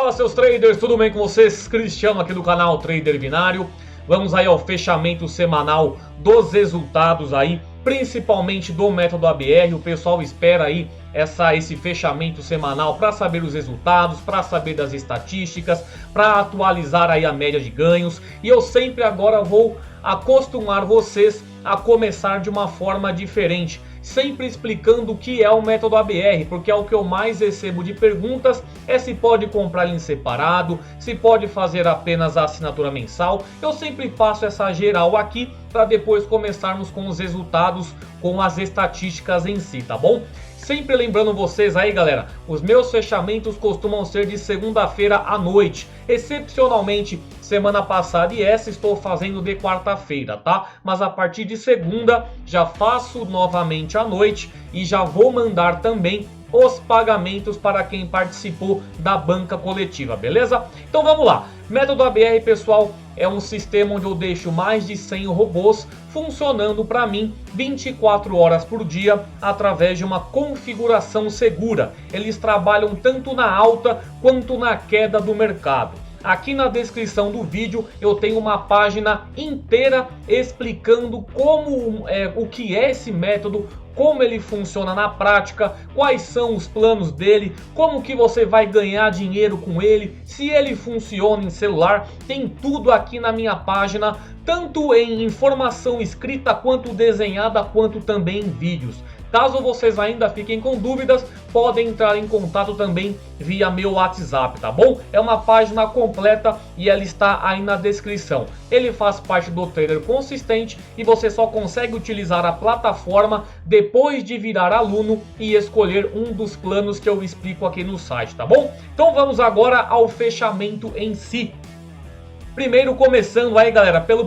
Fala, seus traders, tudo bem com vocês? Cristiano aqui do canal Trader Binário. Vamos aí ao fechamento semanal dos resultados aí, principalmente do método ABR. O pessoal espera aí esse fechamento semanal para saber os resultados, para saber das estatísticas, para atualizar aí a média de ganhos. E eu sempre agora vou acostumar vocês a começar de uma forma diferente, sempre explicando o que é o método ABR, porque é o que eu mais recebo de perguntas, se pode comprar em separado, se pode fazer apenas a assinatura mensal. Eu sempre passo essa geral aqui para depois começarmos com os resultados, com as estatísticas em si, tá bom? Sempre lembrando vocês aí, galera, os meus fechamentos costumam ser de segunda-feira à noite. Excepcionalmente, semana passada e essa estou fazendo de quarta-feira, tá? Mas a partir de segunda já faço novamente à noite e já vou mandar também os pagamentos para quem participou da banca coletiva, beleza? Então vamos lá. Método ABR, pessoal, é um sistema onde eu deixo mais de 100 robôs funcionando para mim 24 horas por dia através de uma configuração segura. Eles trabalham tanto na alta quanto na queda do mercado. Aqui na descrição do vídeo eu tenho uma página inteira explicando o que é esse método, como ele funciona na prática, quais são os planos dele, como que você vai ganhar dinheiro com ele, se ele funciona em celular. Tem tudo aqui na minha página, tanto em informação escrita quanto desenhada, quanto também em vídeos. Caso vocês ainda fiquem com dúvidas, podem entrar em contato também via meu WhatsApp, tá bom? É uma página completa e ela está aí na descrição. Ele faz parte do Trader Consistente e você só consegue utilizar a plataforma depois de virar aluno e escolher um dos planos que eu explico aqui no site, tá bom? Então vamos agora ao fechamento em si. Primeiro começando aí, galera, pela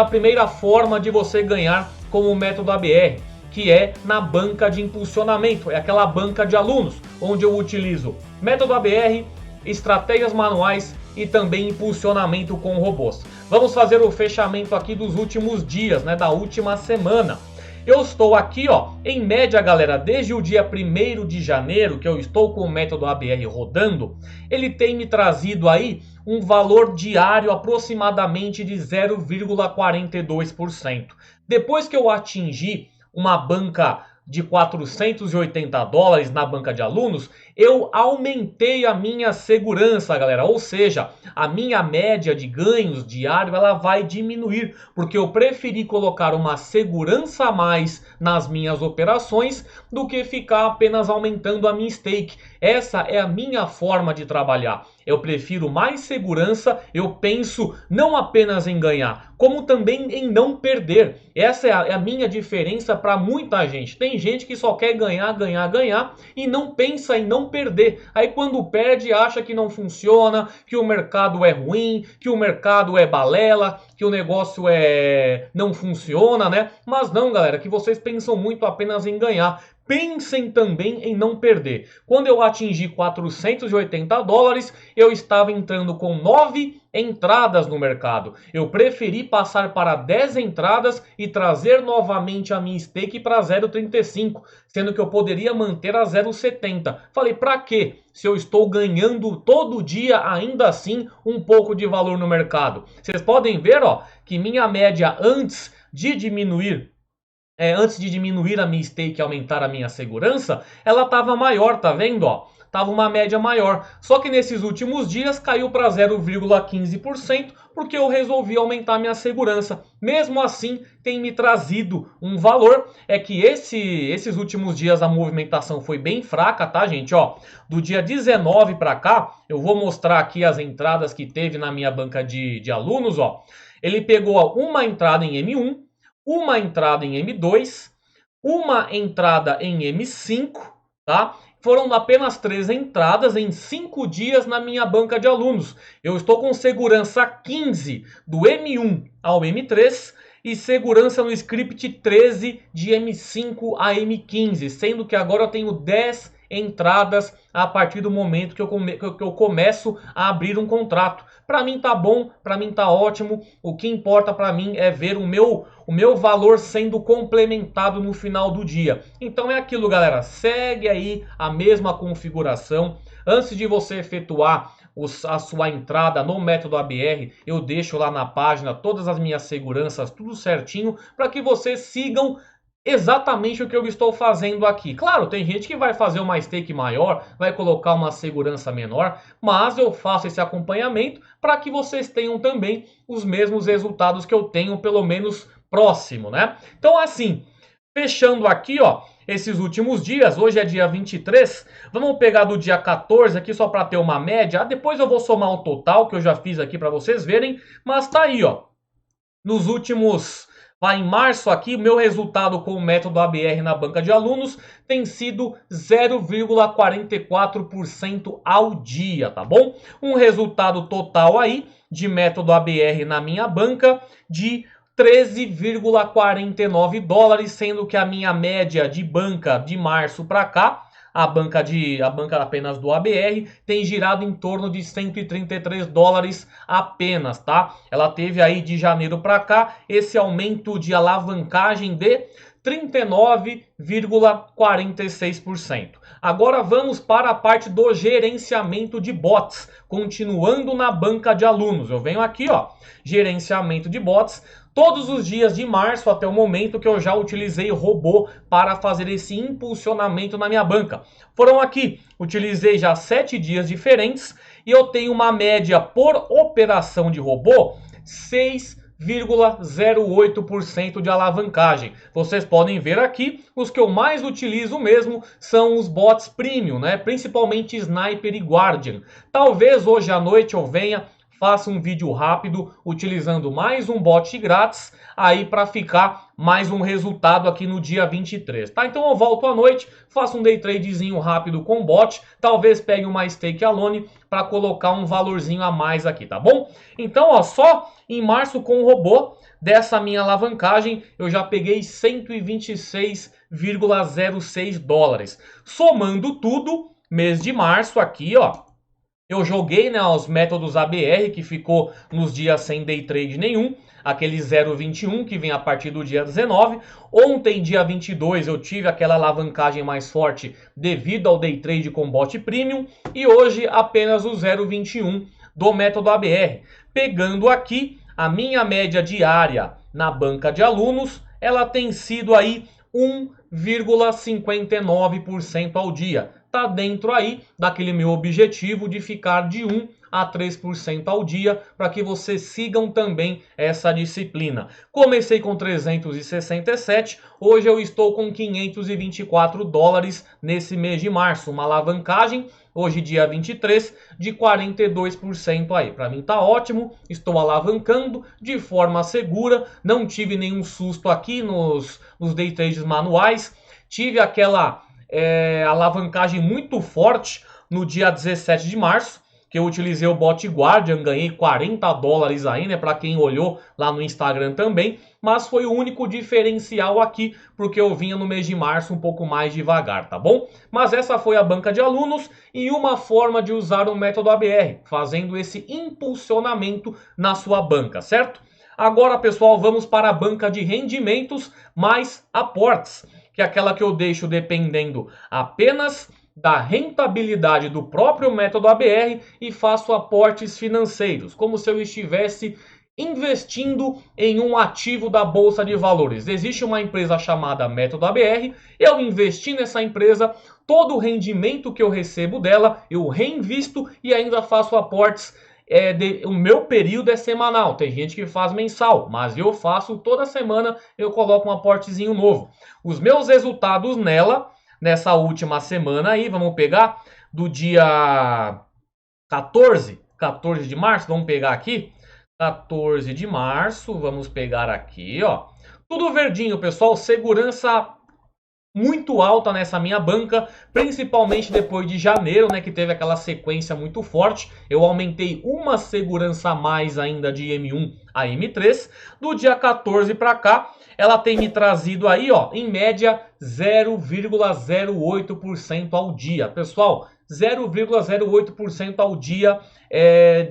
primeira forma de você ganhar com o método ABR, que é na banca de impulsionamento, é aquela banca de alunos, onde eu utilizo método ABR, estratégias manuais e também impulsionamento com robôs. Vamos fazer o fechamento aqui dos últimos dias, né, da última semana. Eu estou aqui, ó, em média, galera, desde o dia 1º de janeiro, que eu estou com o método ABR rodando, ele tem me trazido aí um valor diário aproximadamente de 0,42%. Depois que eu atingi uma banca de 480 dólares na banca de alunos, eu aumentei a minha segurança, galera. Ou seja, a minha média de ganhos diário ela vai diminuir, porque eu preferi colocar uma segurança a mais nas minhas operações do que ficar apenas aumentando a minha stake. Essa é a minha forma de trabalhar. Eu prefiro mais segurança, eu penso não apenas em ganhar, como também em não perder. Essa é a minha diferença para muita gente. Tem gente que só quer ganhar, ganhar, ganhar e não pensa em não perder. Aí quando perde acha que não funciona, que o mercado é ruim, que o mercado é balela, que o negócio não funciona, né? Mas não, galera, que vocês pensam muito apenas em ganhar. Pensem também em não perder. Quando eu atingi 480 dólares, eu estava entrando com 9 entradas no mercado. Eu preferi passar para 10 entradas e trazer novamente a minha stake para 0,35, sendo que eu poderia manter a 0,70. Falei, para quê? Se eu estou ganhando todo dia ainda assim um pouco de valor no mercado. Vocês podem ver, ó, que minha média antes de diminuir a minha stake e aumentar a minha segurança, ela estava maior, tá vendo? Ó? Tava uma média maior. Só que nesses últimos dias caiu para 0,15% porque eu resolvi aumentar minha segurança. Mesmo assim, tem me trazido um valor. É que esses últimos dias a movimentação foi bem fraca, tá, gente? Ó, do dia 19 para cá, eu vou mostrar aqui as entradas que teve na minha banca de alunos. Ó. Ele pegou uma entrada em M1, uma entrada em M2, uma entrada em M5, tá? Foram apenas 3 entradas em 5 dias na minha banca de alunos. Eu estou com segurança 15 do M1 ao M3 e segurança no script 13 de M5 a M15, sendo que agora eu tenho 10 entradas a partir do momento que eu começo a abrir um contrato. Para mim tá bom, para mim tá ótimo. O que importa para mim é ver o meu valor sendo complementado no final do dia. Então é aquilo, galera. Segue aí a mesma configuração. Antes de você efetuar a sua entrada no método ABR, eu deixo lá na página todas as minhas seguranças, tudo certinho, para que vocês sigam exatamente o que eu estou fazendo aqui. Claro, tem gente que vai fazer uma stake maior, vai colocar uma segurança menor, mas eu faço esse acompanhamento para que vocês tenham também os mesmos resultados que eu tenho, pelo menos próximo, né? Então assim, fechando aqui, ó, esses últimos dias, hoje é dia 23, vamos pegar do dia 14 aqui só para ter uma média, depois eu vou somar o total que eu já fiz aqui para vocês verem, mas tá aí, ó, nos últimos, em março aqui, o meu resultado com o método ABR na banca de alunos tem sido 0,44% ao dia, tá bom? Um resultado total aí de método ABR na minha banca de 13,49 dólares, sendo que a minha média de banca de março para cá, a banca apenas do ABR, tem girado em torno de 133 dólares apenas, tá? Ela teve aí de janeiro para cá esse aumento de alavancagem de 39,46%. Agora vamos para a parte do gerenciamento de bots, continuando na banca de alunos. Eu venho aqui, ó, gerenciamento de bots. Todos os dias de março até o momento que eu já utilizei o robô para fazer esse impulsionamento na minha banca. Foram aqui, utilizei já 7 dias diferentes e eu tenho uma média por operação de robô 6,08% de alavancagem. Vocês podem ver aqui, os que eu mais utilizo mesmo são os bots premium, né? Principalmente Sniper e Guardian. Talvez hoje à noite eu venha, faça um vídeo rápido utilizando mais um bot grátis aí para ficar mais um resultado aqui no dia 23, tá? Então eu volto à noite, faço um day tradezinho rápido com bot, talvez pegue uma stake alone para colocar um valorzinho a mais aqui, tá bom? Então, ó, só em março com o robô dessa minha alavancagem eu já peguei 126,06 dólares. Somando tudo, mês de março aqui, ó, eu joguei, né, os métodos ABR, que ficou nos dias sem day trade nenhum, aquele 0,21 que vem a partir do dia 19. Ontem, dia 22, eu tive aquela alavancagem mais forte devido ao day trade com bot premium. E hoje apenas o 0,21 do método ABR. Pegando aqui a minha média diária na banca de alunos, ela tem sido aí 1,59% ao dia. Tá dentro aí daquele meu objetivo de ficar de 1 a 3% ao dia, para que vocês sigam também essa disciplina. Comecei com 367, hoje eu estou com 524 dólares nesse mês de março, uma alavancagem, hoje dia 23, de 42% aí. Para mim tá ótimo, estou alavancando de forma segura, não tive nenhum susto aqui nos day trades manuais, tive aquela alavancagem muito forte no dia 17 de março, que eu utilizei o bot Guardian, ganhei 40 dólares aí, né, para quem olhou lá no Instagram também, mas foi o único diferencial aqui, porque eu vinha no mês de março um pouco mais devagar, tá bom? Mas essa foi a banca de alunos e uma forma de usar o método ABR, fazendo esse impulsionamento na sua banca, certo? Agora, pessoal, vamos para a banca de rendimentos mais aportes, que é aquela que eu deixo dependendo apenas da rentabilidade do próprio método ABR e faço aportes financeiros, como se eu estivesse investindo em um ativo da Bolsa de Valores. Existe uma empresa chamada Método ABR, eu investi nessa empresa, todo o rendimento que eu recebo dela, eu reinvisto e ainda faço aportes. O meu período é semanal, tem gente que faz mensal, mas eu faço toda semana, eu coloco um aportezinho novo. Os meus resultados nessa última semana aí, vamos pegar do dia 14 de março, vamos pegar aqui, 14 de março, vamos pegar aqui, ó, tudo verdinho, pessoal, segurança muito alta nessa minha banca, principalmente depois de janeiro, né, que teve aquela sequência muito forte. Eu aumentei uma segurança a mais ainda de M1 a M3. Do dia 14 para cá, ela tem me trazido aí, ó, em média 0,08% ao dia. Pessoal, 0,08% ao dia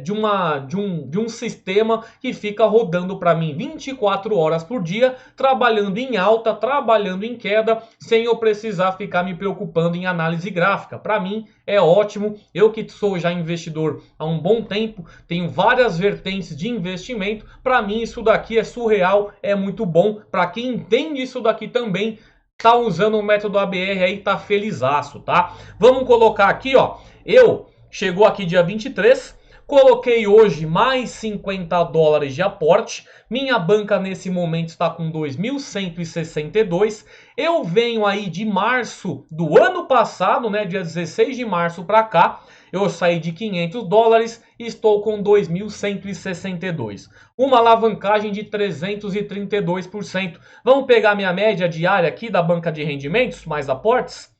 de um sistema que fica rodando para mim 24 horas por dia, trabalhando em alta, trabalhando em queda, sem eu precisar ficar me preocupando em análise gráfica. Para mim é ótimo, eu que sou já investidor há um bom tempo, tenho várias vertentes de investimento, para mim isso daqui é surreal, é muito bom. Para quem entende isso daqui também, tá usando o método ABR aí, tá felizaço, tá? Vamos colocar aqui, ó, chegou aqui dia 23, coloquei hoje mais 50 dólares de aporte. Minha banca nesse momento está com 2.162. Eu venho aí de março do ano passado, né, dia 16 de março para cá. Eu saí de 500 dólares e estou com 2.162. Uma alavancagem de 332%. Vamos pegar minha média diária aqui da banca de rendimentos, mais aportes?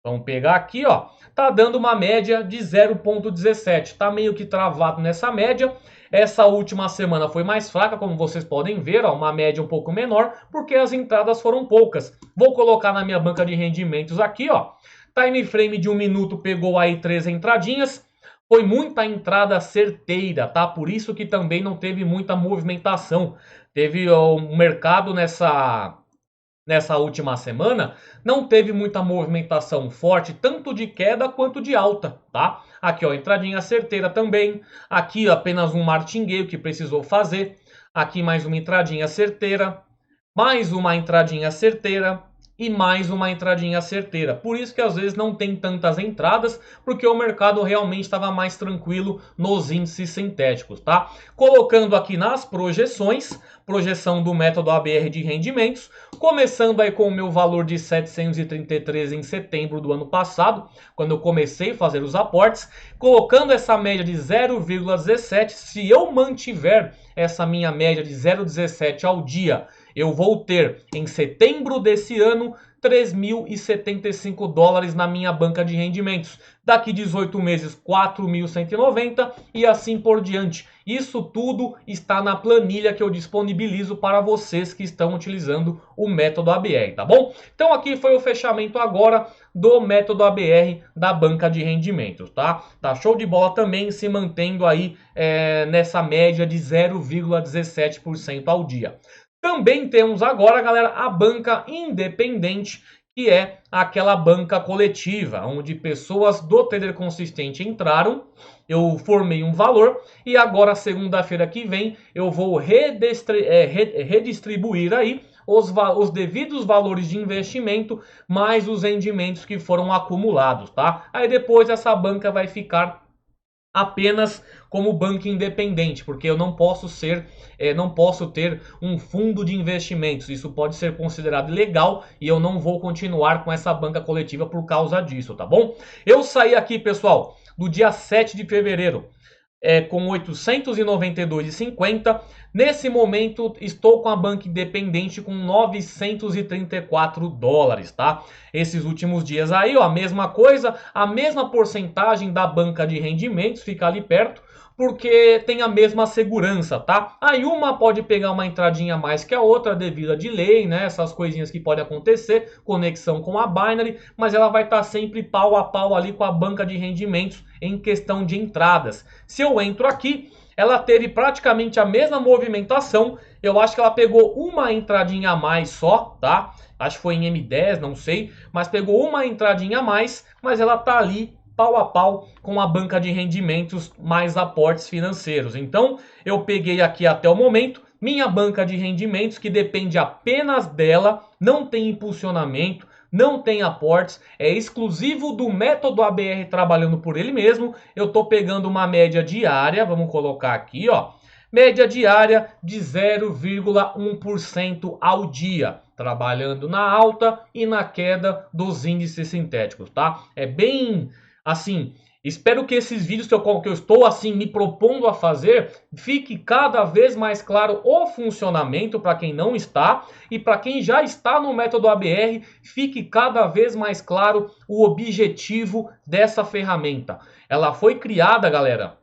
Vamos pegar aqui, ó. Tá dando uma média de 0,17. Tá meio que travado nessa média. Essa última semana foi mais fraca, como vocês podem ver, ó, uma média um pouco menor, porque as entradas foram poucas. Vou colocar na minha banca de rendimentos aqui, ó. Time frame de 1 minuto pegou aí 3 entradinhas. Foi muita entrada certeira, tá? Por isso que também não teve muita movimentação. Teve o mercado nessa última semana, não teve muita movimentação forte, tanto de queda quanto de alta, tá? Aqui, ó, entradinha certeira também. Aqui, apenas um martingueio que precisou fazer. Aqui, mais uma entradinha certeira. Mais uma entradinha certeira. E mais uma entradinha certeira. Por isso que às vezes não tem tantas entradas, porque o mercado realmente estava mais tranquilo nos índices sintéticos, tá? Colocando aqui nas projeções, projeção do método ABR de rendimentos, começando aí com o meu valor de 733 em setembro do ano passado, quando eu comecei a fazer os aportes, colocando essa média de 0,17, se eu mantiver essa minha média de 0,17 ao dia, eu vou ter em setembro desse ano 3.075 dólares na minha banca de rendimentos. Daqui 18 meses 4.190 e assim por diante. Isso tudo está na planilha que eu disponibilizo para vocês que estão utilizando o método ABR, tá bom? Então aqui foi o fechamento agora do método ABR da banca de rendimentos, tá? Tá show de bola também, se mantendo aí nessa média de 0,17% ao dia. Também temos agora, galera, a banca independente, que é aquela banca coletiva, onde pessoas do trader consistente entraram, eu formei um valor e agora segunda-feira que vem eu vou redistribuir aí os devidos valores de investimento mais os rendimentos que foram acumulados, tá? Aí depois essa banca vai ficar apenas como banco independente, porque eu não posso ter um fundo de investimentos. Isso pode ser considerado ilegal e eu não vou continuar com essa banca coletiva por causa disso, tá bom? Eu saí aqui, pessoal, do dia 7 de fevereiro com 892,50. Nesse momento estou com a banca independente com 934 dólares, tá? Esses últimos dias aí, ó, a mesma coisa, a mesma porcentagem da banca de rendimentos fica ali perto, porque tem a mesma segurança, tá? Aí uma pode pegar uma entradinha a mais que a outra devido a delay, né? Essas coisinhas que podem acontecer, conexão com a Binary, mas ela vai estar sempre pau a pau ali com a banca de rendimentos em questão de entradas. Se eu entro aqui, ela teve praticamente a mesma movimentação. Eu acho que ela pegou uma entradinha a mais só, tá? Acho que foi em M10, não sei, mas pegou uma entradinha a mais, mas ela tá ali pau a pau com a banca de rendimentos mais aportes financeiros. Então, eu peguei aqui até o momento minha banca de rendimentos, que depende apenas dela, não tem impulsionamento, não tem aportes, é exclusivo do método ABR trabalhando por ele mesmo. Eu estou pegando uma média diária, vamos colocar aqui, ó, média diária de 0,1% ao dia, trabalhando na alta e na queda dos índices sintéticos, tá? É bem assim. Espero que esses vídeos que eu estou assim me propondo a fazer fique cada vez mais claro o funcionamento para quem não está, e para quem já está no método ABR fique cada vez mais claro o objetivo dessa ferramenta. Ela foi criada, galera,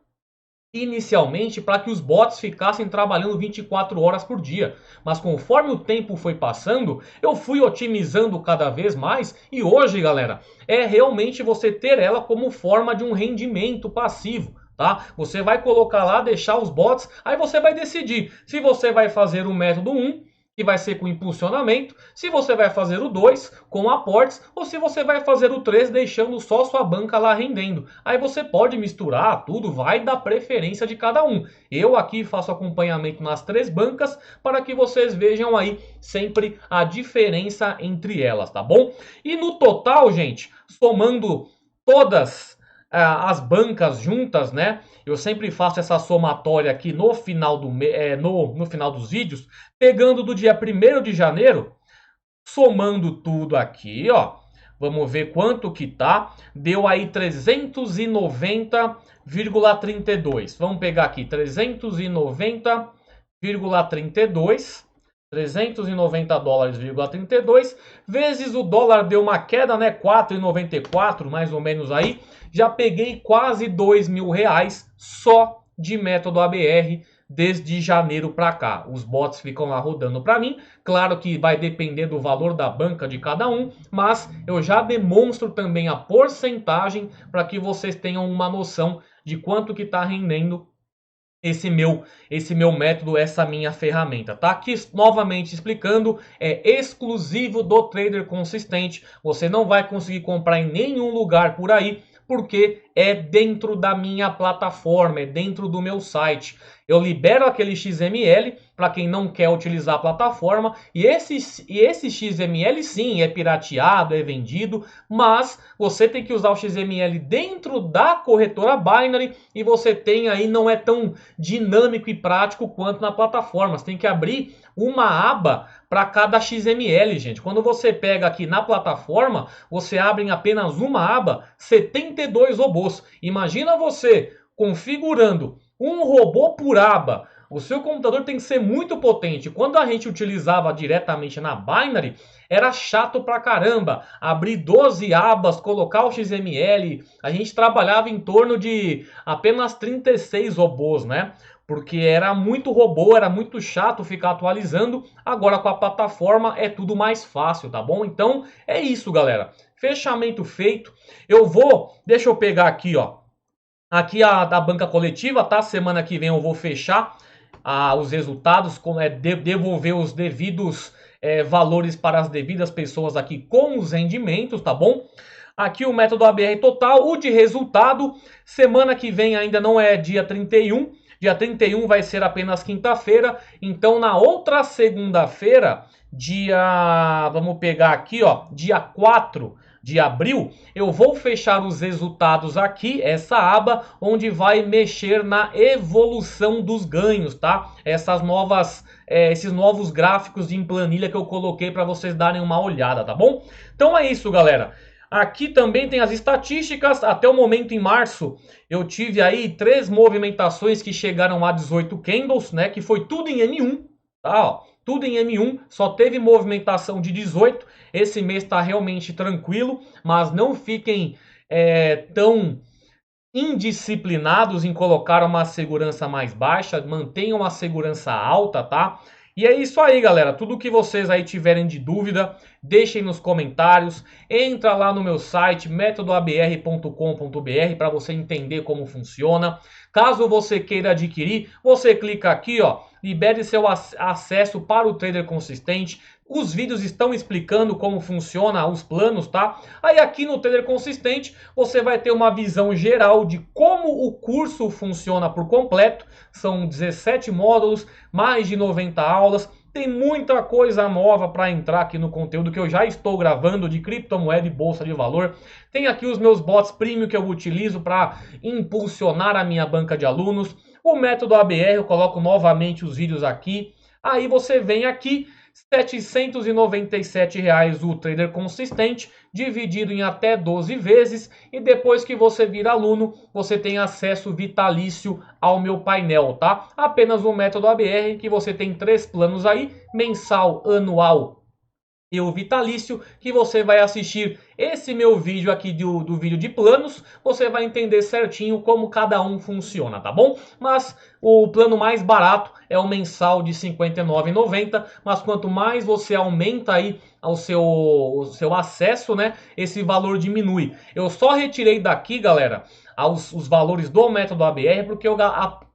inicialmente para que os bots ficassem trabalhando 24 horas por dia. Mas conforme o tempo foi passando, eu fui otimizando cada vez mais e hoje, galera, é realmente você ter ela como forma de um rendimento passivo. Tá? Você vai colocar lá, deixar os bots, aí você vai decidir se você vai fazer o método 1, que vai ser com impulsionamento, se você vai fazer o 2 com aportes, ou se você vai fazer o 3 deixando só sua banca lá rendendo. Aí você pode misturar tudo, vai da preferência de cada um. Eu aqui faço acompanhamento nas 3 bancas para que vocês vejam aí sempre a diferença entre elas, tá bom? E no total, gente, somando todas as bancas juntas, né? Eu sempre faço essa somatória aqui no final no final dos vídeos, pegando do dia 1º de janeiro, somando tudo aqui, ó. Vamos ver quanto que tá. Deu aí 390,32. Vamos pegar aqui 390,32. 390 dólares,32 vezes o dólar deu uma queda, né? 4,94 mais ou menos aí. Já peguei quase 2 mil reais só de método ABR desde janeiro para cá. Os bots ficam lá rodando para mim. Claro que vai depender do valor da banca de cada um, mas eu já demonstro também a porcentagem para que vocês tenham uma noção de quanto que está rendendo esse meu método, essa minha ferramenta, tá? Aqui novamente explicando, é exclusivo do Trader Consistente. Você não vai conseguir comprar em nenhum lugar por aí, porque é dentro da minha plataforma, é dentro do meu site. Eu libero aquele XML para quem não quer utilizar a plataforma, e esse XML sim é pirateado, é vendido, mas você tem que usar o XML dentro da corretora Binary e você tem aí, não é tão dinâmico e prático quanto na plataforma. Você tem que abrir uma aba para cada XML, gente. Quando você pega aqui na plataforma, você abre em apenas uma aba 72 robôs. Imagina você configurando um robô por aba. O seu computador tem que ser muito potente. Quando a gente utilizava diretamente na Binary, era chato pra caramba. Abrir 12 abas, colocar o XML. A gente trabalhava em torno de apenas 36 robôs, né? Porque era muito robô, era muito chato ficar atualizando. Agora com a plataforma é tudo mais fácil, tá bom? Então é isso, galera. Fechamento feito. Deixa eu pegar aqui, ó. Aqui a da banca coletiva, tá? Semana que vem eu vou fechar os resultados, devolver os devidos valores para as devidas pessoas aqui com os rendimentos, tá bom? Aqui o método ABR total, o de resultado, semana que vem ainda não é dia 31, dia 31 vai ser apenas quinta-feira, então na outra segunda-feira, vamos pegar aqui, ó, dia 4 de abril, eu vou fechar os resultados aqui, essa aba, onde vai mexer na evolução dos ganhos, tá? Esses novos gráficos em planilha que eu coloquei para vocês darem uma olhada, tá bom? Então é isso, galera. Aqui também tem as estatísticas. Até o momento em março eu tive aí 3 movimentações que chegaram a 18 candles, né? Que foi tudo em M1, tá? Ó, tudo em M1, só teve movimentação de 18. Esse mês está realmente tranquilo, mas não fiquem tão indisciplinados em colocar uma segurança mais baixa. Mantenham a segurança alta, tá? E é isso aí, galera. Tudo que vocês aí tiverem de dúvida, deixem nos comentários. Entra lá no meu site, metodoabr.com.br, para você entender como funciona. Caso você queira adquirir, você clica aqui, ó, libere seu acesso para o Trader Consistente. Os vídeos estão explicando como funciona os planos, tá? Aí aqui no Trader Consistente você vai ter uma visão geral de como o curso funciona por completo. São 17 módulos, mais de 90 aulas. Tem muita coisa nova para entrar aqui no conteúdo que eu já estou gravando de criptomoeda e bolsa de valor. Tem aqui os meus bots premium que eu utilizo para impulsionar a minha banca de alunos. O método ABR, eu coloco novamente os vídeos aqui. Aí você vem aqui, R$ 797 o Trader Consistente, dividido em até 12 vezes, e depois que você vira aluno, você tem acesso vitalício ao meu painel, tá? Apenas o método ABR, que você tem 3 planos aí, mensal, anual e o vitalício, que você vai assistir esse meu vídeo aqui do vídeo de planos, você vai entender certinho como cada um funciona, tá bom? Mas o plano mais barato é o mensal de R$ 59,90, mas quanto mais você aumenta aí o seu acesso, né, esse valor diminui. Eu só retirei daqui, galera, os valores do método ABR porque o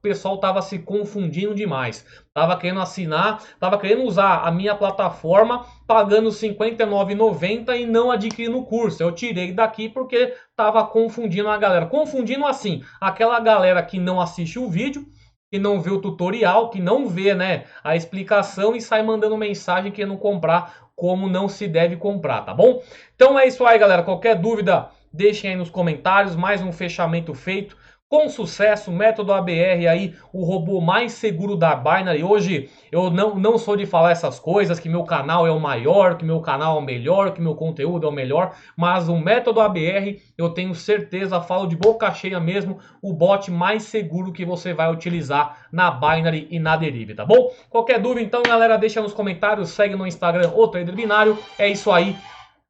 pessoal tava se confundindo demais. Tava querendo assinar, tava querendo usar a minha plataforma pagando R$ 59,90 e não adquirindo o curso. Eu tirei daqui porque tava confundindo a galera. Confundindo assim, aquela galera que não assiste o vídeo, que não vê o tutorial, que não vê, né, a explicação e sai mandando mensagem querendo comprar como não se deve comprar, tá bom? Então é isso aí, galera. Qualquer dúvida, deixem aí nos comentários. Mais um fechamento feito com sucesso, método ABR aí, o robô mais seguro da Binary. Hoje eu não sou de falar essas coisas, que meu canal é o maior, que meu canal é o melhor, que meu conteúdo é o melhor, mas o método ABR, eu tenho certeza, falo de boca cheia mesmo, o bot mais seguro que você vai utilizar na Binary e na Derive, tá bom? Qualquer dúvida, então, galera, deixa nos comentários, segue no Instagram, o Trader Binário. É isso aí.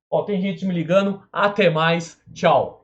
Ó, tem gente me ligando. Até mais. Tchau.